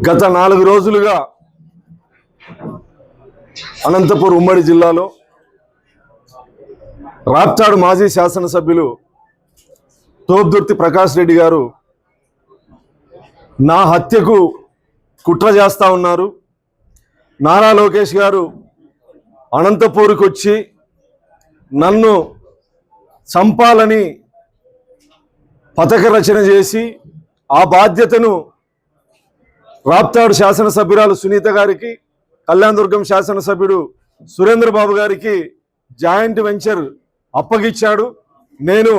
గత 4 రోజులుగా అనంతపురం ఉమ్మడి జిల్లాలో రాప్తాడు మాజీ శాసనసభ్యులు తోపుదుర్తి ప్రకాష్ రెడ్డి గారు నా హత్యకు కుట్ర చేస్తూ ఉన్నారు. నారా లోకేష్ గారు అనంతపూర్కి వచ్చి నన్ను చంపాలని పథక రచన చేసి ఆ బాధ్యతను రాప్తాడు శాసనసభ్యురాలు సునీత గారికి, కళ్యాణదుర్గం శాసనసభ్యుడు సురేంద్రబాబు గారికి జాయింట్ వెంచర్ అప్పగిచ్చాడు. నేను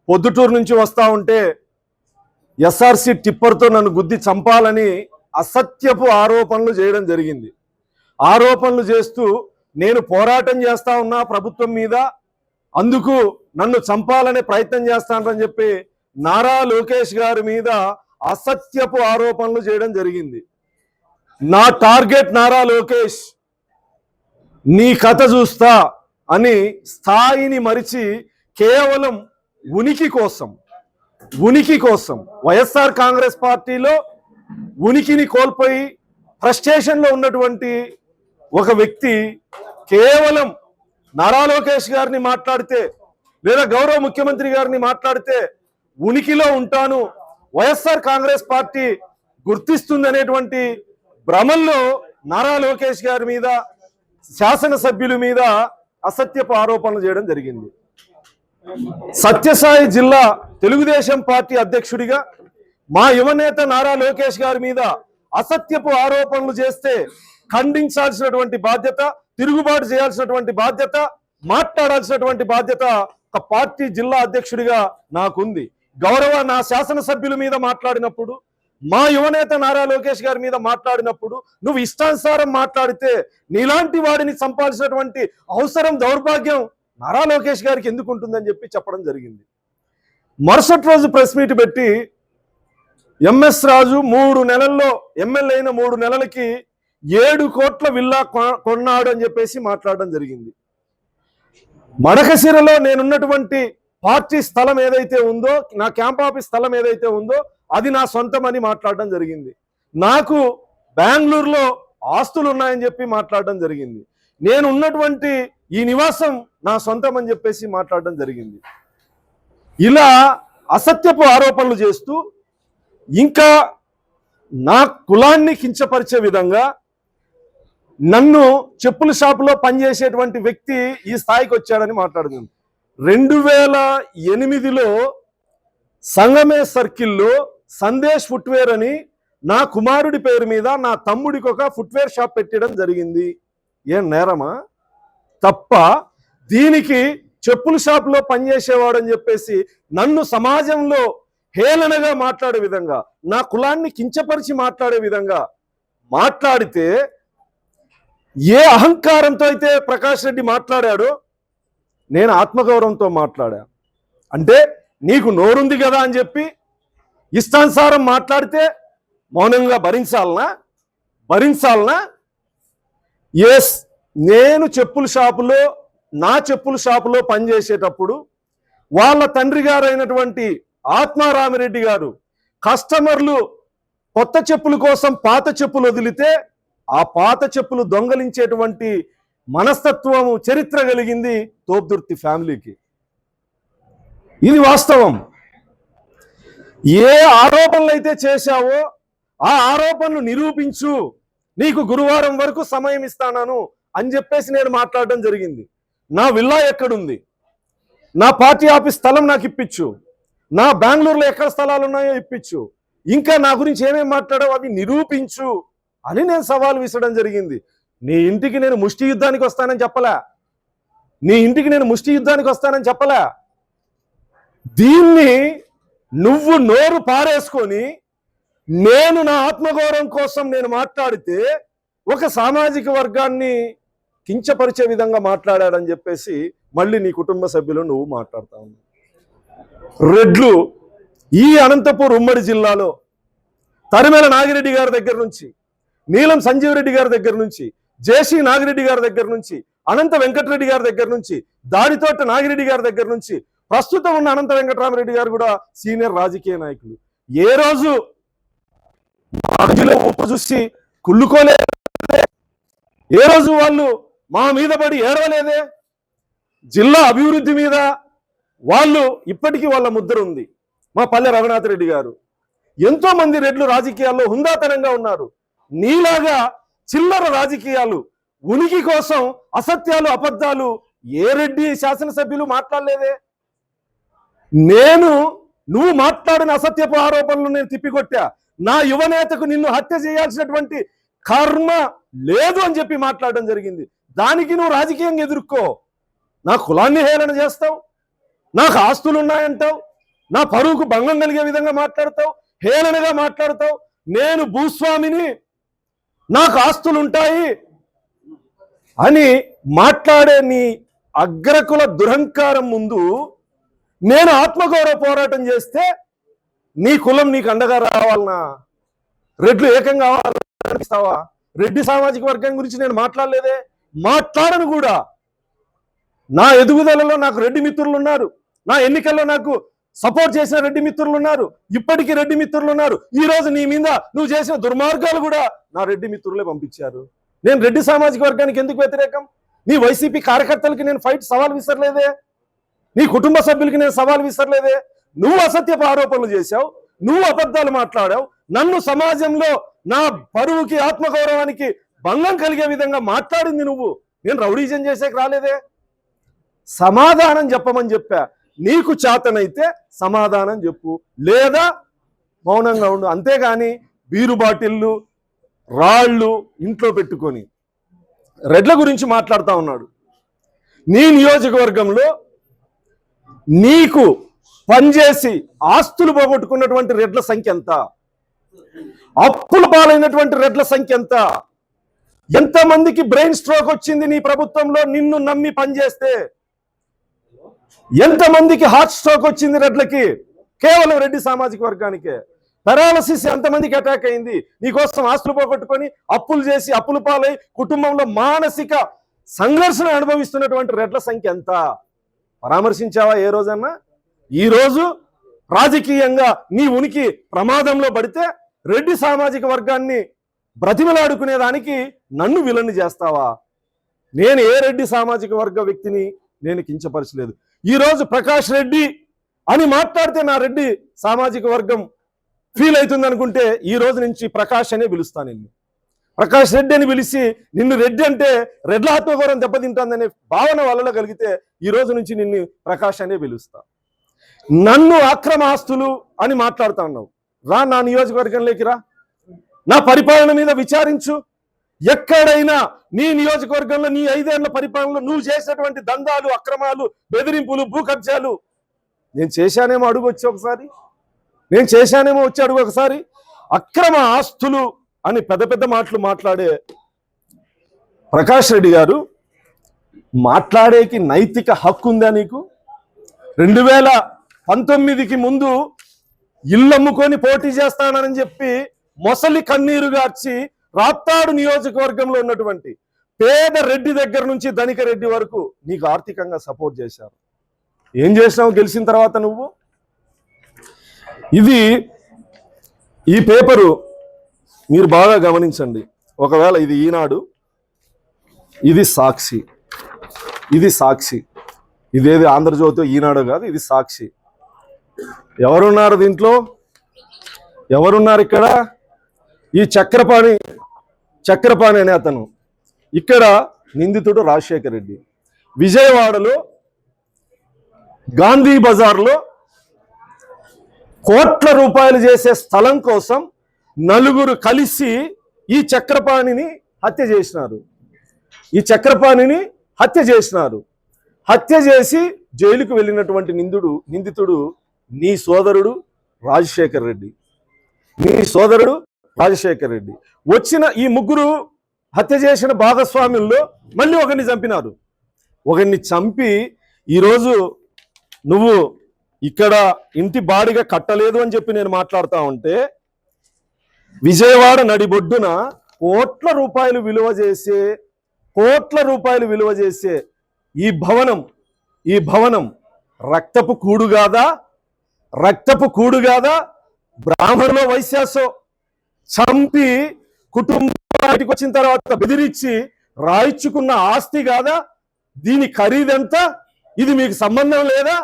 పొద్దుటూరు నుంచి వస్తూ ఉంటే ఎస్ఆర్సి టిప్పర్తో నన్ను గుద్ది చంపాలని అసత్యపు ఆరోపణలు చేయడం జరిగింది. ఆరోపణలు చేస్తూ నేను పోరాటం చేస్తా ఉన్నా ప్రభుత్వం మీద, అందుకు నన్ను చంపాలనే ప్రయత్నం చేస్తానని చెప్పి నారా లోకేష్ గారి మీద అసత్యపు ఆరోపణలు చేయడం జరిగింది. నా టార్గెట్ నారా లోకేష్, నీ కథ చూస్తా అని స్థాయిని మరిచి కేవలం ఉనికి కోసం వైఎస్ఆర్ కాంగ్రెస్ పార్టీలో ఉనికిని కోల్పోయి ఫ్రస్ట్రేషన్లో ఉన్నటువంటి ఒక వ్యక్తి కేవలం నారా లోకేష్ గారిని మాట్లాడితే లేదా గౌరవ ముఖ్యమంత్రి గారిని మాట్లాడితే ఉనికిలో ఉంటాను, వైఎస్ఆర్ కాంగ్రెస్ పార్టీ గుర్తిస్తుందనేటువంటి భ్రమల్లో నారా లోకేష్ గారి మీద, శాసనసభ్యుల మీద అసత్యపు ఆరోపణలు చేయడం జరిగింది. సత్యసాయి జిల్లా తెలుగుదేశం పార్టీ అధ్యక్షుడిగా మా యువనేత నారా లోకేష్ గారి మీద అసత్యపు ఆరోపణలు చేస్తే ఖండించాల్సినటువంటి బాధ్యత, తిరుగుబాటు చేయాల్సినటువంటి బాధ్యత, మాట్లాడాల్సినటువంటి బాధ్యత ఒక పార్టీ జిల్లా అధ్యక్షుడిగా నాకుంది. గౌరవ నా శాసనసభ్యుల మీద మాట్లాడినప్పుడు, మా యువనేత నారా లోకేష్ గారి మీద మాట్లాడినప్పుడు నువ్వు ఇష్టానుసారం మాట్లాడితే నీలాంటి వాడిని చంపాల్సినటువంటి అవసరం, దౌర్భాగ్యం నారా లోకేష్ గారికి ఎందుకు ఉంటుందని చెప్పి చెప్పడం జరిగింది. మరుసటి రోజు ప్రెస్ మీట్ పెట్టి ఎంఎస్ రాజు 3 నెలల్లో ఎమ్మెల్యే అయిన 3 నెలలకి 7 కోట్ల విల్లా కొన్నాడు అని చెప్పేసి మాట్లాడడం జరిగింది. మడకశిరలో నేనున్నటువంటి పార్టీ స్థలం ఏదైతే ఉందో, నా క్యాంప్ ఆఫీస్ స్థలం ఏదైతే ఉందో అది నా సొంతం అని మాట్లాడడం జరిగింది. నాకు బెంగళూరులో ఆస్తులు ఉన్నాయని చెప్పి మాట్లాడడం జరిగింది. నేను ఉన్నటువంటి ఈ నివాసం నా సొంతం అని చెప్పేసి మాట్లాడడం జరిగింది. ఇలా అసత్యపు ఆరోపణలు చేస్తూ ఇంకా నా కులాన్ని కించపరిచే విధంగా నన్ను చెప్పుల షాపులో పనిచేసేటువంటి వ్యక్తి ఈ స్థాయికి వచ్చాడని మాట్లాడుతుంది. 2008లో సంగమే సర్కిల్లో సందేశ్ ఫుట్వేర్ అని నా కుమారుడి పేరు మీద నా తమ్ముడికి ఒక ఫుట్వేర్ షాప్ పెట్టడం జరిగింది. ఏం నేరమా? తప్ప. దీనికి చెప్పుల షాపులో పనిచేసేవాడని చెప్పేసి నన్ను సమాజంలో హేళనగా మాట్లాడే విధంగా, నా కులాన్ని కించపరిచి మాట్లాడే విధంగా మాట్లాడితే, ఏ అహంకారంతో అయితే ప్రకాష్ రెడ్డి మాట్లాడాడో నేను ఆత్మగౌరవంతో మాట్లాడా. అంటే నీకు నోరుంది కదా అని చెప్పి ఇష్టానుసారం మాట్లాడితే మౌనంగా భరించాలనా? ఎస్, నేను నా చెప్పుల షాపులో పనిచేసేటప్పుడు వాళ్ళ తండ్రి గారు అయినటువంటి ఆత్మారామిరెడ్డి గారు కస్టమర్లు కొత్త చెప్పుల కోసం పాత చెప్పులు వదిలితే ఆ పాత చెప్పులు దొంగలించేటువంటి మనస్తత్వము, చరిత్ర కలిగింది తోపుదుర్తి ఫ్యామిలీకి. ఇది వాస్తవం. ఏ ఆరోపణలు అయితే చేశావో ఆ ఆరోపణలు నిరూపించు, నీకు గురువారం వరకు సమయం ఇస్తాను అని చెప్పేసి నేను మాట్లాడడం జరిగింది. నా విల్లా ఎక్కడుంది, నా పార్టీ ఆఫీస్ స్థలం నాకు ఇప్పించు, నా బెంగళూరులో ఎక్కడ స్థలాలు ఉన్నాయో ఇప్పించు, ఇంకా నా గురించి ఏమేమి మాట్లాడావు అవి నిరూపించు అని నేను సవాల్ విసరడం జరిగింది. నీ ఇంటికి నేను ముష్టి యుద్ధానికి వస్తానని చెప్పలే. దీన్ని నువ్వు నోరు పారేసుకొని నేను నా ఆత్మగౌరవం కోసం నేను మాట్లాడితే ఒక సామాజిక వర్గాన్ని కించపరిచే విధంగా మాట్లాడాడని చెప్పేసి మళ్ళీ నీ కుటుంబ సభ్యులు నువ్వు మాట్లాడుతా ఉన్నావు. రెడ్లు ఈ అనంతపూర్ ఉమ్మడి జిల్లాలో తరిమేల నాగిరెడ్డి గారి దగ్గర నుంచి, నీలం సంజీవ్ రెడ్డి గారి దగ్గర నుంచి, జేసీ నాగిరెడ్డి గారి దగ్గర నుంచి, అనంత వెంకటరెడ్డి గారి దగ్గర నుంచి, దాడితోట నాగిరెడ్డి గారి దగ్గర నుంచి, ప్రస్తుతం ఉన్న అనంత వెంకటరామరెడ్డి గారు కూడా సీనియర్ రాజకీయ నాయకులు. ఏ రోజు మాటలో ఉప్పు చూసి కుళ్ళుకోలే. ఏ రోజు వాళ్ళు మా మీద పడి ఏడవలేదే. జిల్లా అభివృద్ధి మీద వాళ్ళు ఇప్పటికీ వాళ్ళ ముద్ర ఉంది. మా పల్లె రఘునాథ్ రెడ్డి గారు, ఎంతో మంది రెడ్లు రాజకీయాల్లో హుందాతనంగా ఉన్నారు. నీలాగా చిల్లర రాజకీయాలు, ఉనికి కోసం అసత్యాలు అబద్ధాలు ఏ రెడ్డి శాసనసభ్యులు మాట్లాడలేదే. నువ్వు మాట్లాడిన అసత్యపు ఆరోపణలు నేను తిప్పికొట్టా. నా యువనేతకు నిన్ను హత్య చేయాల్సినటువంటి కర్మ లేదు అని చెప్పి మాట్లాడడం జరిగింది. దానికి నువ్వు రాజకీయంగా ఎదుర్కో. నా కులాన్ని హేళన చేస్తావు, నాకు ఆస్తులు ఉన్నాయంటావు, నా పరువుకు భంగం కలిగే విధంగా మాట్లాడతావు, హేళనగా మాట్లాడతావు. నేను భూస్వామిని, నాకు ఆస్తులుంటాయి అని మాట్లాడే నీ అగ్రకుల దురహంకారం ముందు నేను ఆత్మగౌరవ పోరాటం చేస్తే నీ కులం నీకు అండగా రావాలనా? రెడ్లు ఏకం కావాలనిస్తావా? రెడ్డి సామాజిక వర్గం గురించి నేను మాట్లాడలేదే, మాట్లాడను కూడా. నా ఎదుగుదలలో నాకు రెడ్డి మిత్రులు ఉన్నారు, నా ఎన్నికల్లో నాకు సపోర్ట్ చేసిన రెడ్డి మిత్రులు ఉన్నారు, ఇప్పటికీ రెడ్డి మిత్రులు ఉన్నారు. ఈ రోజు నీ మీద నువ్వు చేసిన దుర్మార్గాలు కూడా నా రెడ్డి మిత్రులే పంపించారు. నేను రెడ్డి సామాజిక వర్గానికి ఎందుకు వ్యతిరేకం? నీ వైసీపీ కార్యకర్తలకి నేను సవాల్ విసరలేదే, నీ కుటుంబ సభ్యులకి నేను సవాల్ విసరలేదే. నువ్వు అసత్యపు ఆరోపణలు చేశావు, నువ్వు అబద్ధాలు మాట్లాడావు, నన్ను సమాజంలో నా పరువుకి ఆత్మగౌరవానికి భంగం కలిగే విధంగా మాట్లాడింది నువ్వు. నేను రౌడీజం చేసేకి రాలేదే. సమాధానం చెప్పమని చెప్పా. నీకు చేతనైతే సమాధానం చెప్పు, లేదా మౌనంగా ఉండు. అంతేగాని బీరు బాటిళ్ళు రాళ్ళు ఇంట్లో పెట్టుకొని రెడ్ల గురించి మాట్లాడుతూ ఉన్నాడు. నీ నియోజకవర్గంలో నీకు పనిచేసి ఆస్తులు పోగొట్టుకున్నటువంటి రెడ్ల సంఖ్య ఎంత? అప్పుల పాలైనటువంటి రెడ్ల సంఖ్య ఎంత? ఎంతమందికి బ్రెయిన్ స్ట్రోక్ వచ్చింది నీ ప్రభుత్వంలో నిన్ను నమ్మి పనిచేస్తే? ఎంతమందికి హార్ట్ స్ట్రోక్ వచ్చింది రెడ్లకి? కేవలం రెడ్డి సామాజిక వర్గానికే. పెరాలసిస్ ఎంతమందికి అటాక్ అయింది? నీకోసం ఆస్తులు పోగొట్టుకొని అప్పులు చేసి అప్పులు పాలై కుటుంబంలో మానసిక సంఘర్షణ అనుభవిస్తున్నటువంటి రెడ్ల సంఖ్య ఎంత? పరామర్శించావా ఏ రోజన్నా? ఈ రోజు రాజకీయంగా నీ ఉనికి ప్రమాదంలో పడితే రెడ్డి సామాజిక వర్గాన్ని బ్రతిమలాడుకునేదానికి నన్ను విలన్ని చేస్తావా? నేను ఏ రెడ్డి సామాజిక వర్గ వ్యక్తిని నేను కించపరచలేదు. ఈరోజు ప్రకాష్ రెడ్డి అని మాట్లాడితే నా రెడ్డి సామాజిక వర్గం ఫీల్ అవుతుంది అనుకుంటే ఈ రోజు నుంచి ప్రకాష్ అనే పిలుస్తాను. నిన్ను ప్రకాష్ రెడ్డి అని పిలిచి నిన్ను రెడ్డి అంటే రెడ్ల ఆత్మగౌరవం దెబ్బతింటుందనే భావన వాళ్ళలో కలిగితే ఈ రోజు నుంచి నిన్ను ప్రకాష్ అనే పిలుస్తా. నన్ను అక్రమ ఆస్తులు అని మాట్లాడుతా ఉన్నావు. రా నా నియోజకవర్గంలోకి రా, నా పరిపాలన మీద విచారించు. ఎక్కడైనా నీ నియోజకవర్గంలో నీ 5 ఏళ్ల పరిపాలనలో నువ్వు చేసినటువంటి దందాలు, అక్రమాలు, బెదిరింపులు, భూ కబ్జాలు నేను చేశానేమో అడుగు వచ్చి ఒకసారి. నేను చేశానేమో వచ్చి అడుగు ఒకసారి. అక్రమ ఆస్తులు అని పెద్ద పెద్ద మాటలు మాట్లాడే ప్రకాష్ రెడ్డి గారు, మాట్లాడేకి నైతిక హక్కు ఉందా నీకు? 2019కి ముందు ఇల్లమ్ముకొని పోటీ చేస్తానని చెప్పి మొసలి కన్నీరు గార్చి రాప్తాడు నియోజకవర్గంలో ఉన్నటువంటి పేద రెడ్డి దగ్గర నుంచి ధనిక రెడ్డి వరకు నీకు ఆర్థికంగా సపోర్ట్ చేశారు. ఏం చేసినావు గెలిచిన తర్వాత నువ్వు? ఈ పేపరు మీరు బాగా గమనించండి. ఒకవేళ ఇది ఈనాడు, ఇది సాక్షి, ఇదేది ఆంధ్రజ్యోతి ఈనాడు కాదు, ఇది సాక్షి. ఎవరున్నారు దీంట్లో? ఎవరున్నారు ఇక్కడ? ఈ చక్రపాణి అనే అతను. ఇక్కడ నిందితుడు రాజశేఖర్ రెడ్డి. విజయవాడలో గాంధీ బజార్లో కోట్ల రూపాయలు చేసే స్థలం కోసం నలుగురు కలిసి ఈ చక్రపాణిని హత్య చేసినారు. హత్య చేసి జైలుకు వెళ్ళినటువంటి నిందితుడు నీ సోదరుడు రాజశేఖర్ రెడ్డి. వచ్చిన ఈ ముగ్గురు హత్య చేసిన భాగస్వాముల్లో మళ్ళీ ఒకరిని చంపినారు. ఒకరిని చంపి ఈరోజు నువ్వు ఇక్కడ ఇంటి బాడిగా కట్టలేదు అని చెప్పి నేను మాట్లాడుతూ ఉంటే, విజయవాడ నడిబొడ్డున కోట్ల రూపాయలు విలువ చేసే ఈ భవనం రక్తపు కూడు కాదా? బ్రాహ్మణులో వైశ్యాసో చంపి కుటుంబానికి వచ్చిన తర్వాత బెదిరించి రాయించుకున్న ఆస్తి కాదా? దీని ఖరీదెంత? ఇది మీకు సంబంధం లేదా?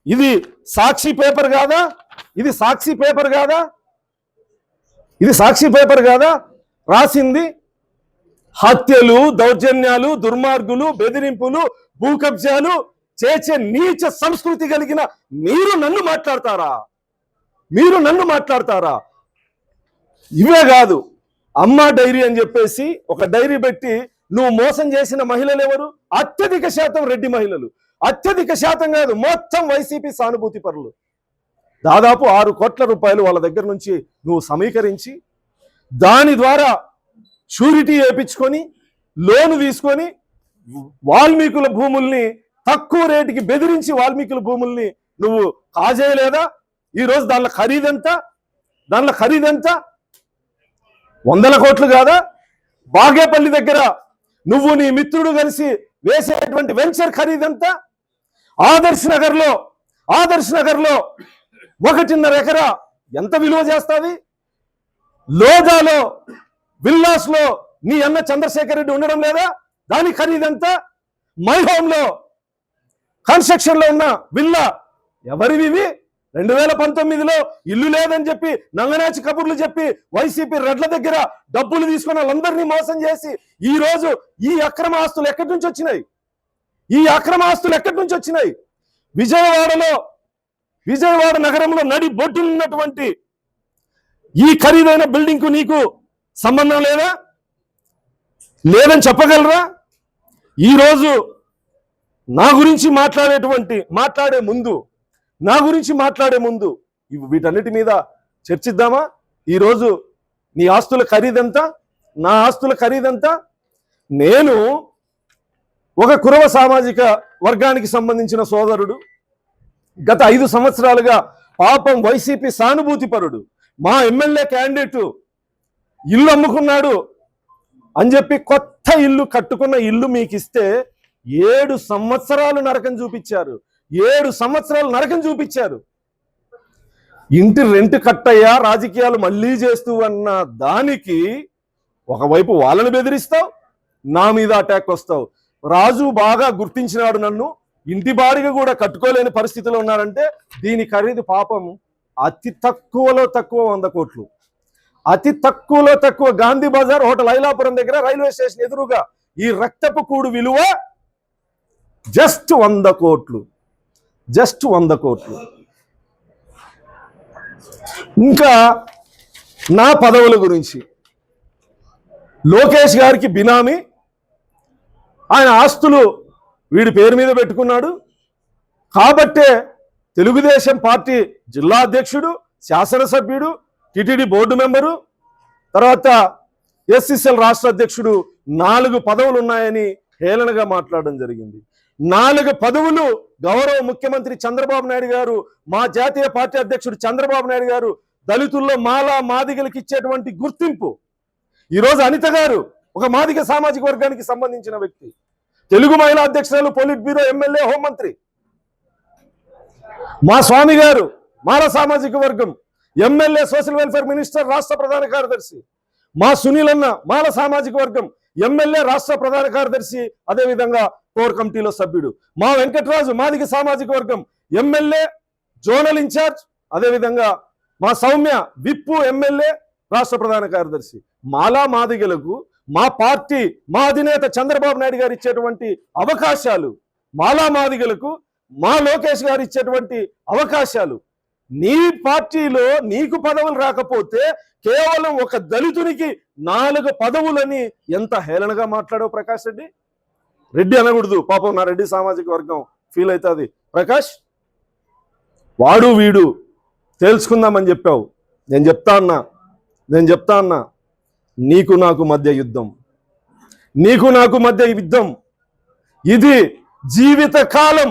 ఇది సాక్షి పేపర్ కాదా? ఇది సాక్షి పేపర్ కాదా? ఇది సాక్షి పేపర్ కాదా? రాసింది హత్యలు, దౌర్జన్యాలు, దుర్మార్గులు, బెదిరింపులు, భూ కబ్జాలు చేసే నీచ సంస్కృతి కలిగిన మీరు నన్ను మాట్లాడతారా? మీరు నన్ను మాట్లాడతారా? ఇవే కాదు, అమ్మ డైరీ అని చెప్పేసి ఒక డైరీ పెట్టి నువ్వు మోసం చేసిన మహిళలు ఎవరు? అత్యధిక శాతం రెడ్డి మహిళలు. అత్యధిక శాతం కాదు, మొత్తం వైసీపీ సానుభూతి పరులు. దాదాపు 6 కోట్ల రూపాయలు వాళ్ళ దగ్గర నుంచి నువ్వు సమీకరించి దాని ద్వారా షూరిటీ వేయించుకొని లోను తీసుకొని వాల్మీకుల భూముల్ని తక్కువ రేటుకి బెదిరించి వాల్మీకుల భూముల్ని నువ్వు కాజేయలేదా? ఈరోజు దానిలో ఖరీదెంత? దానిలో ఖరీదెంత? 100 కోట్లు కాదా? బాగేపల్లి దగ్గర నువ్వు నీ మిత్రుడు కలిసి వేసేటువంటి వెంచర్ ఖరీదెంత? ఆదర్శ్ నగర్ లో 1.5 ఎకరా ఎంత విలువ చేస్తుంది? లోధాలో విల్లాస్ లో నీ అన్న చంద్రశేఖర్ రెడ్డి ఉండడం లేదా? దాని ఖరీదెంత? మై హోమ్ లో కన్స్ట్రక్షన్ లో ఉన్న విల్లా ఎవరివి? 2019లో ఇల్లు లేదని చెప్పి నంగనాచి కబుర్లు చెప్పి వైసీపీ రెడ్ల దగ్గర డబ్బులు తీసుకున్న వాళ్ళందరినీ మోసం చేసి ఈ రోజు ఈ అక్రమ ఆస్తులు ఎక్కడి నుంచి వచ్చినాయి? ఈ అక్రమ ఆస్తులు ఎక్కడి నుంచి వచ్చినాయి? విజయవాడ నగరంలో నడి బొట్టున్నటువంటి ఈ ఖరీదైన బిల్డింగ్ కు నీకు సంబంధం లేదా? లేదని చెప్పగలరా? ఈరోజు నా గురించి మాట్లాడే ముందు వీటన్నిటి మీద చర్చిద్దామా? ఈరోజు నీ ఆస్తుల ఖరీదెంత? నా ఆస్తుల ఖరీదెంత? నేను ఒక కురవ సామాజిక వర్గానికి సంబంధించిన సోదరుడు. గత 5 సంవత్సరాలుగా పాపం వైసీపీ సానుభూతి పరుడు. మా ఎమ్మెల్యే క్యాండిడేట్ ఇల్లు అమ్ముకున్నాడు అని చెప్పి కొత్త ఇల్లు కట్టుకున్న ఇల్లు మీకు ఇస్తే 7 సంవత్సరాలు నరకం చూపించారు. 7 సంవత్సరాలు నరకం చూపించారు. ఇంటి రెంట్ కట్టయ్యా, రాజకీయాలు మళ్ళీ చేస్తూ అన్న దానికి ఒకవైపు వాళ్ళని బెదిరిస్తావు, నా మీద అటాక్ వస్తావు. రాజు బాగా గుర్తించినాడు నన్ను. ఇంటి బాడిగ కూడా కట్టుకోలేని పరిస్థితిలో ఉన్నారంటే దీని ఖరీదు పాపం అతి తక్కువలో తక్కువ 100 కోట్లు. అతి తక్కువలో తక్కువ గాంధీ బజార్ హోటల్ ఐలాపురం దగ్గర రైల్వే స్టేషన్ ఎదురుగా ఈ రక్తపు కూడు విలువ జస్ట్ 100 కోట్లు. జస్ట్ 100 కోట్లు. ఇంకా నా పదవుల గురించి, లోకేష్ గారికి బినామీ, ఆయన ఆస్తులు వీడి పేరు మీద పెట్టుకున్నాడు కాబట్టే తెలుగుదేశం పార్టీ జిల్లా అధ్యక్షుడు, శాసనసభ్యుడు, టిటిడి బోర్డు మెంబరు, తర్వాత ఎస్సీసీఎల్ రాష్ట్ర అధ్యక్షుడు 4 పదవులు ఉన్నాయని హేళనగా మాట్లాడడం జరిగింది. 4 పదవులు గౌరవ ముఖ్యమంత్రి చంద్రబాబు నాయుడు గారు, మా జాతీయ పార్టీ అధ్యక్షుడు చంద్రబాబు నాయుడు గారు దళితుల్లో మాలా మాదిగలకు ఇచ్చేటువంటి గుర్తింపు. ఈరోజు అనిత గారు ఒక మాదిగ సామాజిక వర్గానికి సంబంధించిన వ్యక్తి, తెలుగు మహిళా అధ్యక్షురాలు, పొలిట్ బ్యూరో, ఎమ్మెల్యే, హోంమంత్రి. మా స్వామి గారు మాల సామాజిక వర్గం, ఎమ్మెల్యే, సోషల్ వెల్ఫేర్ మినిస్టర్, రాష్ట్ర ప్రధాన కార్యదర్శి. మా సునీల్ అన్న మాల సామాజిక వర్గం, ఎమ్మెల్యే, రాష్ట్ర ప్రధాన కార్యదర్శి, అదేవిధంగా కోర్ కమిటీలో సభ్యుడు. మా వెంకటరాజు మాదిగ సామాజిక వర్గం, ఎమ్మెల్యే, జోనల్ ఇన్ఛార్జ్, అదేవిధంగా మా సౌమ్య విప్పు, ఎమ్మెల్యే, రాష్ట్ర ప్రధాన కార్యదర్శి. మాలా మాదిగలకు మా పార్టీ, మా అధినేత చంద్రబాబు నాయుడు గారు ఇచ్చేటువంటి అవకాశాలు, మాలా మాదిగలకు మా లోకేష్ గారు ఇచ్చేటువంటి అవకాశాలు, నీ పార్టీలో నీకు పదవులు రాకపోతే కేవలం ఒక దళితునికి 4 పదవులని ఎంత హేళనగా మాట్లాడావు ప్రకాష్ రెడ్డి. రెడ్డి అనకూడదు పాపం, నా రెడ్డి సామాజిక వర్గం ఫీల్ అవుతుంది. ప్రకాష్, వాడు వీడు తేల్చుకుందామని చెప్పావు. నేను చెప్తా అన్నా నీకు నాకు మధ్య యుద్ధం, ఇది జీవితకాలం.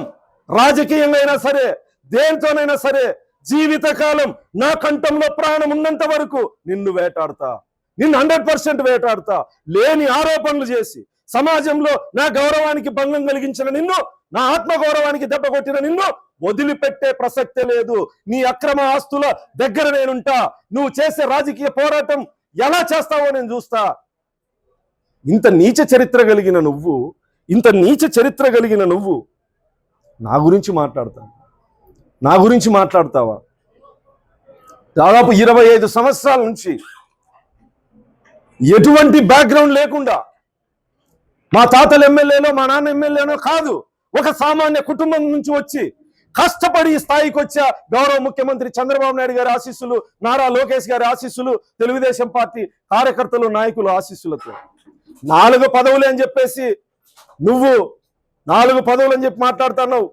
రాజకీయంగా అయినా సరే, దేనితోనైనా సరే, జీవితకాలం నా కంఠంలో ప్రాణం ఉన్నంత వరకు నిన్ను 100% వేటాడుతా. లేని ఆరోపణలు చేసి సమాజంలో నా గౌరవానికి భంగం కలిగించిన నిన్ను, నా ఆత్మగౌరవానికి దెబ్బ కొట్టిన నిన్ను వదిలిపెట్టే ప్రసక్తే లేదు. నీ అక్రమ ఆస్తుల దగ్గర నేనుంటా. నువ్వు చేసే రాజకీయ పోరాటం ఎలా చేస్తావో నేను చూస్తా. ఇంత నీచ చరిత్ర కలిగిన నువ్వు నా గురించి మాట్లాడతావా? దాదాపు 25 సంవత్సరాల నుంచి ఎటువంటి బ్యాక్గ్రౌండ్ లేకుండా, మా తాతలు ఎమ్మెల్యేనో మా నాన్న ఎమ్మెల్యేనో కాదు, ఒక సామాన్య కుటుంబం నుంచి వచ్చి కష్టపడి స్థాయికి వచ్చా. గౌరవ ముఖ్యమంత్రి చంద్రబాబు నాయుడు గారి ఆశీస్సులు, నారా లోకేష్ గారి ఆశీస్సులు, తెలుగుదేశం పార్టీ కార్యకర్తలు నాయకుల ఆశీస్సులతో 4 పదవులు అని చెప్పేసి నువ్వు 4 పదవులు అని చెప్పి మాట్లాడుతున్నావు.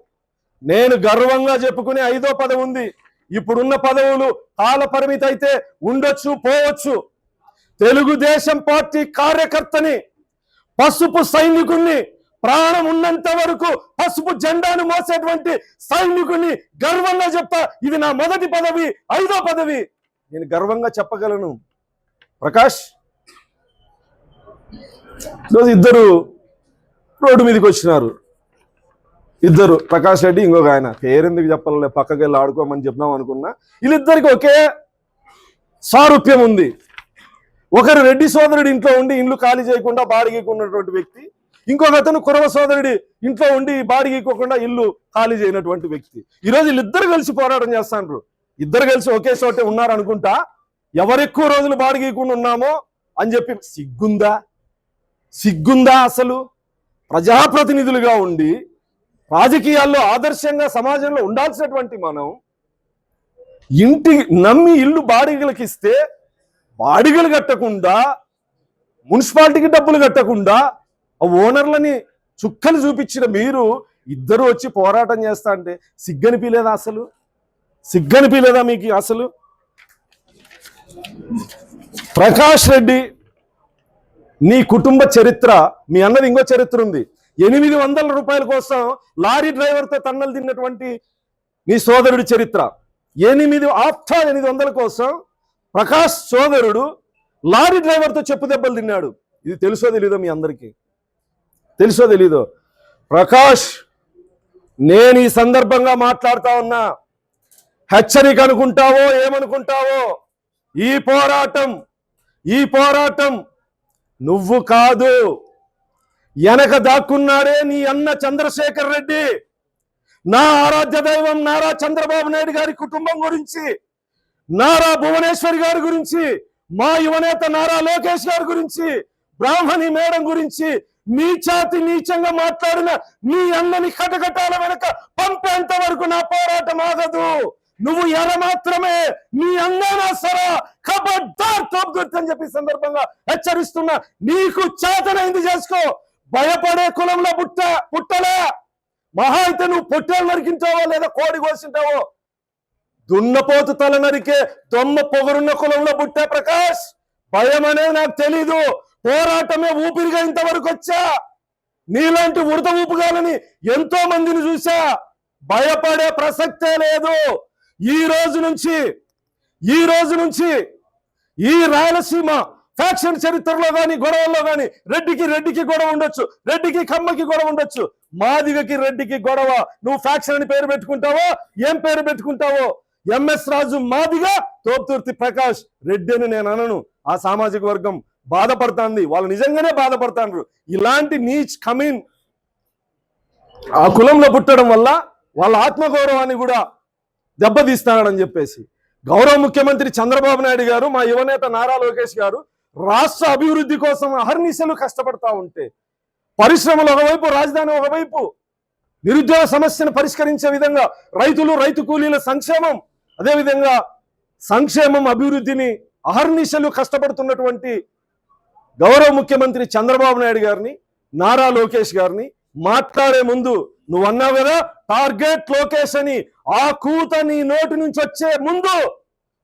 నేను గర్వంగా చెప్పుకునే 5వ పదవి ఉంది. ఇప్పుడున్న పదవులు కాల పరిమితి అయితే ఉండొచ్చు, పోవచ్చు. తెలుగుదేశం పార్టీ కార్యకర్తని, పసుపు సైనికుణ్ణి, ప్రాణం ఉన్నంత వరకు పసుపు జెండాను మోసేటువంటి సైనికుని గర్వంగా చెప్తా. ఇది నా మొదటి పదవి, 5వ పదవి. నేను గర్వంగా చెప్పగలను. ప్రకాష్, ఈరోజు ఇద్దరు రోడ్డు మీదకి వచ్చినారు. ఇద్దరు, ప్రకాష్ రెడ్డి, ఇంకొక ఆయన, పేరెందుకు చెప్పాలి, పక్కకి వెళ్ళి ఆడుకోమని చెప్దాం అనుకున్నా. వీళ్ళిద్దరికి ఒకే సారూప్యం ఉంది. ఒకరు రెడ్డి సోదరుడి ఇంట్లో ఉండి ఇల్లు ఖాళీ చేయకుండా బాడిగకి ఉన్నటువంటి వ్యక్తి, ఇంకొక అతను కురవ సోదరుడి ఇంట్లో ఉండి బాడిగీకోకుండా ఇల్లు ఖాళీ చేయనటువంటి వ్యక్తి. ఈరోజు వీళ్ళిద్దరు కలిసి పోరాటం చేస్తాండ్రు. ఇద్దరు కలిసి ఒకే చోటే ఉన్నారు అనుకుంటా. ఎవరెక్కువ రోజులు బాడిగీకుండా ఉన్నామో అని చెప్పి సిగ్గుందా అసలు? ప్రజాప్రతినిధులుగా ఉండి రాజకీయాల్లో ఆదర్శంగా సమాజంలో ఉండాల్సినటువంటి మనం ఇంటి నమ్మి ఇల్లు బాడిగలకు ఇస్తే బాడిగలు కట్టకుండా, మున్సిపాలిటీకి డబ్బులు కట్టకుండా ఆ ఓనర్లని చుక్కలు చూపించిన మీరు ఇద్దరు వచ్చి పోరాటం చేస్తా అంటే సిగ్గనిపిలేదా అసలు? సిగ్గనిపిలేదా మీకు అసలు? ప్రకాష్ రెడ్డి, నీ కుటుంబ చరిత్ర, మీ అన్నది ఇంకో చరిత్ర ఉంది. 800 రూపాయల కోసం లారీ డ్రైవర్తో తన్నలు తిన్నటువంటి నీ సోదరుడి చరిత్ర. 800 కోసం ప్రకాష్ సోదరుడు లారీ డ్రైవర్తో చెప్పు దెబ్బలు తిన్నాడు. ఇది తెలుసో తెలీదో మీ అందరికీ? తెలుసో తెలీదో? ప్రకాష్, నేను ఈ సందర్భంగా మాట్లాడుతా ఉన్నా. హెచ్చరిక అనుకుంటావో ఏమనుకుంటావో, ఈ పోరాటం నువ్వు కాదు, వెనక దాక్కున్నాడే నీ అన్న చంద్రశేఖర్ రెడ్డి. నా ఆరాధ్య దైవం నారా చంద్రబాబు నాయుడు గారి కుటుంబం గురించి, నారా భువనేశ్వరి గారి గురించి, మా యువనేత నారా లోకేష్ గారి గురించి, బ్రాహ్మణి మేడం గురించి నీచంగా మాట్లాడిన నీ అన్నని కటకటాల వెనక పంపేంత వరకు నా పోరాటం ఆగదు. నువ్వు ఎర మాత్రమే, నీ అన్ననా సరా ఖబర్దార్ తోపుగుర్తని చెప్పి సందర్భంగా హెచ్చరిస్తున్నా. నీకు చేతనైంది చేసుకో. భయపడే కులంలో పుట్టలే. మహా అయితే నువ్వు పొట్టేలు నరికింటావో లేదా కోడి కోసింటావో. దున్నపోతు తల నరికే దొమ్మ పొగరున్న కులంలో పుట్టా ప్రకాష్. భయం అనేది నాకు తెలీదు. పోరాటమే ఊపిరిగా ఇంతవరకు వచ్చా. నీలాంటి ఉడత ఊపుగాలని ఎంతో మందిని చూసా. భయపడే ప్రసక్తే లేదు. ఈ రోజు నుంచి ఈ రాయలసీమ ఫ్యాక్షన్ చరిత్రలో కానీ గొడవల్లో కానీ రెడ్డికి గొడవ ఉండొచ్చు, రెడ్డికి కమ్మకి గొడవ ఉండొచ్చు, మాదిగకి రెడ్డికి గొడవ. నువ్వు ఫ్యాక్షన్ అని పేరు పెట్టుకుంటావో, ఏం పేరు పెట్టుకుంటావో. ఎంఎస్ రాజు మాదిగ, తోపుతుర్తి ప్రకాష్ రెడ్డి అని నేను అనను. ఆ సామాజిక వర్గం బాధపడుతుంది, వాళ్ళు నిజంగానే బాధపడతాండ్రు. ఇలాంటి నీచ్ కమీన్ ఆ కులంలో పుట్టడం వల్ల వాళ్ళ ఆత్మగౌరవాన్ని కూడా దెబ్బతీస్తాడని చెప్పేసి గౌరవ ముఖ్యమంత్రి చంద్రబాబు నాయుడు గారు, మా యువనేత నారా లోకేష్ గారు రాష్ట్ర అభివృద్ధి కోసం అహర్నిశలు కష్టపడతా ఉంటే, పరిశ్రమలు ఒకవైపు, రాజధాని ఒకవైపు, నిరుద్యోగ సమస్యను పరిష్కరించే విధంగా రైతు కూలీల సంక్షేమం, అదేవిధంగా సంక్షేమం అభివృద్ధిని అహర్నిశలు కష్టపడుతున్నటువంటి గౌరవ ముఖ్యమంత్రి చంద్రబాబు నాయుడు గారిని, నారా లోకేష్ గారిని మాట్లాడే ముందు నువ్వు అన్నావు కదా టార్గెట్ లోకేష్ అని. ఆ కూత నీ నోటి నుంచి వచ్చే ముందు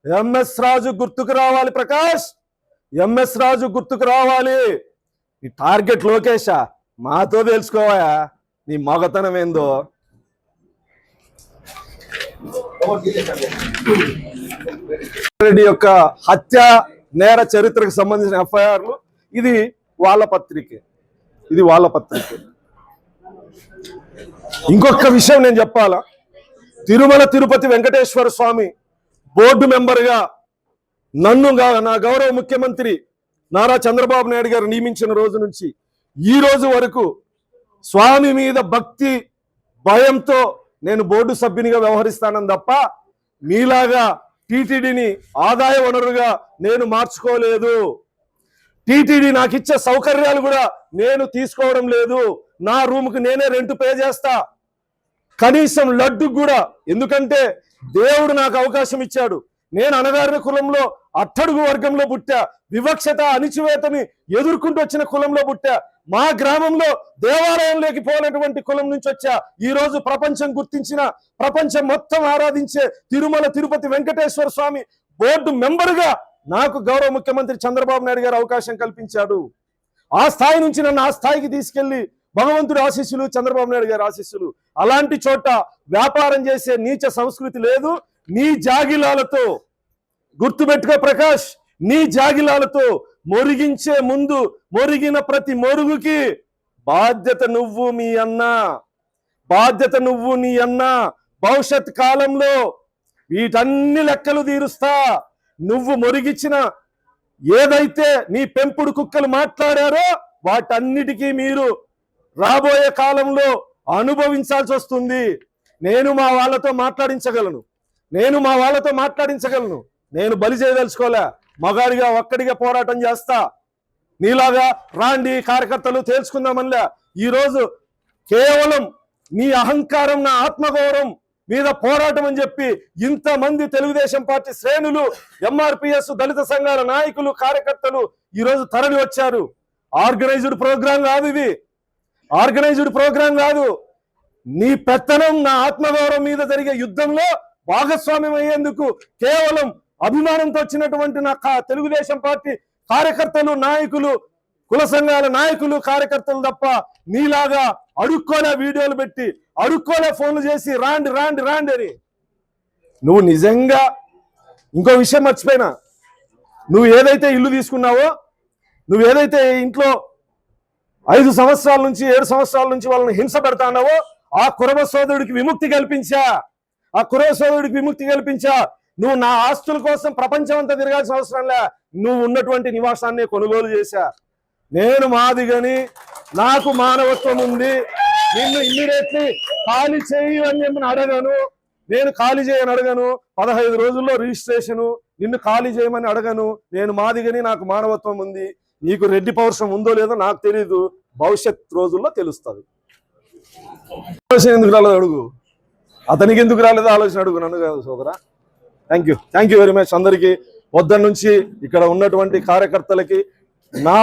ఎంఎస్ రాజు గుర్తుకు రావాలి ప్రకాష్. ఎంఎస్ రాజు గుర్తుకు రావాలి. ఈ టార్గెట్ లోకేషా? మాతో తెలుసుకోవాయా నీ మగతనం ఏందో. రెడ్డి యొక్క హత్య నేర చరిత్రకు సంబంధించిన ఎఫ్ఐఆర్లు ఇది వాళ్ళ పత్రికే. ఇంకొక విషయం నేను చెప్పాలా, తిరుమల తిరుపతి వెంకటేశ్వర స్వామి బోర్డు మెంబర్గా నా గౌరవ ముఖ్యమంత్రి నారా చంద్రబాబు నాయుడు గారు నియమించిన రోజు నుంచి ఈ రోజు వరకు స్వామి మీద భక్తి భయంతో నేను బోర్డు సభ్యునిగా వ్యవహరిస్తానని తప్ప మీలాగా టీటీడీని ఆదాయ వనరుగా నేను మార్చుకోలేదు. టీటీడీ నాకు ఇచ్చే సౌకర్యాలు కూడా నేను తీసుకోవడం లేదు. నా రూమ్కి నేనే రెంట్ పే చేస్తా, కనీసం లడ్డు కూడా. ఎందుకంటే దేవుడు నాకు అవకాశం ఇచ్చాడు. నేను అణగారిన కులంలో అట్టడుగు వర్గంలో పుట్టా, వివక్షత అణిచివేతని ఎదుర్కొంటూ వచ్చిన కులంలో పుట్టా. మా గ్రామంలో దేవాలయంలోకి పోయినటువంటి కులం నుంచి వచ్చా. ఈ రోజు ప్రపంచం గుర్తించిన, ప్రపంచం మొత్తం ఆరాధించే తిరుమల తిరుపతి వెంకటేశ్వర స్వామి బోర్డు మెంబర్గా నాకు గౌరవ ముఖ్యమంత్రి చంద్రబాబు నాయుడు గారు అవకాశం కల్పించాడు. ఆ స్థాయి నుంచి నన్ను ఆ స్థాయికి తీసుకెళ్లి భగవంతుడి ఆశీస్సులు, చంద్రబాబు నాయుడు గారి ఆశీస్సులు. అలాంటి చోట వ్యాపారం చేసే నీచ సంస్కృతి లేదు. నీ జాగిలాలతో గుర్తుపెట్టుకో ప్రకాష్, నీ జాగిలాలతో మొరిగించే ముందు మొరిగిన ప్రతి మొరుగుకి బాధ్యత నువ్వు మీ అన్న, బాధ్యత నువ్వు నీ అన్న. భవిష్యత్ కాలంలో వీటన్ని లెక్కలు తీరుస్తా. నువ్వు మొరిగించిన ఏదైతే నీ పెంపుడు కుక్కలు మాట్లాడారో వాటన్నిటికీ మీరు రాబోయే కాలంలో అనుభవించాల్సి వస్తుంది. నేను మా వాళ్ళతో మాట్లాడించగలను. నేను బలి చేయదలుచుకోలే. మగాడిగా ఒక్కడిగా పోరాటం చేస్తా. నీలాగా రాండి కార్యకర్తలు తేల్చుకుందామనిలే. ఈరోజు కేవలం నీ అహంకారం, నా ఆత్మగౌరవం మీద పోరాటం అని చెప్పి ఇంతమంది తెలుగుదేశం పార్టీ శ్రేణులు, ఎంఆర్పిఎస్, దళిత సంఘాల నాయకులు, కార్యకర్తలు ఈరోజు తరలి వచ్చారు. ఆర్గనైజ్డ్ ప్రోగ్రాం కాదు ఇది, ఆర్గనైజ్డ్ ప్రోగ్రాం కాదు. నీ పెత్తనం, నా ఆత్మగౌరవం మీద జరిగే యుద్ధంలో భాగస్వామ్యం అయ్యేందుకు కేవలం అభిమానంతో వచ్చినటువంటి నా తెలుగుదేశం పార్టీ కార్యకర్తలు, నాయకులు, కుల సంఘాల నాయకులు, కార్యకర్తలు తప్ప నీలాగా అడుక్కోలే వీడియోలు పెట్టి, అడుక్కోలే ఫోన్లు చేసి రాండి రాండి రాండి అని. నువ్వు నిజంగా ఇంకో విషయం మర్చిపోయినా, నువ్వు ఏదైతే ఇల్లు తీసుకున్నావో, నువ్వు ఏదైతే ఇంట్లో 5 సంవత్సరాల నుంచి 7 సంవత్సరాల నుంచి వాళ్ళని హింస పెడతాన్నావో ఆ కురవ సోదరుడికి విముక్తి కల్పించా. నువ్వు నా ఆస్తుల కోసం ప్రపంచం అంతా తిరగాల్సిన అవసరం లే. నువ్వు ఉన్నటువంటి నివాసాన్ని కొనుగోలు చేశా. నేను మాదిగని, నాకు మానవత్వం ఉంది. నిన్ను ఇమ్మీడియట్లీ ఖాళీ చేయి అని చెప్పి అడగను. నేను ఖాళీ చేయని అడగను. 15 రోజుల్లో రిజిస్ట్రేషను. నిన్ను ఖాళీ చేయమని అడగను. నేను మాదిగని, నాకు మానవత్వం ఉంది. నీకు రెడ్డి పౌరుషం ఉందో లేదో నాకు తెలీదు, భవిష్యత్ రోజుల్లో తెలుస్తుంది. ఆలోచన ఎందుకు రాలేదు అడుగు, అతనికి ఎందుకు రాలేదో ఆలోచన అడుగు, నన్ను కాదు సోదరా. థ్యాంక్ యూ వెరీ మచ్ అందరికీ. పొద్దున్న నుంచి ఇక్కడ ఉన్నటువంటి కార్యకర్తలకి నా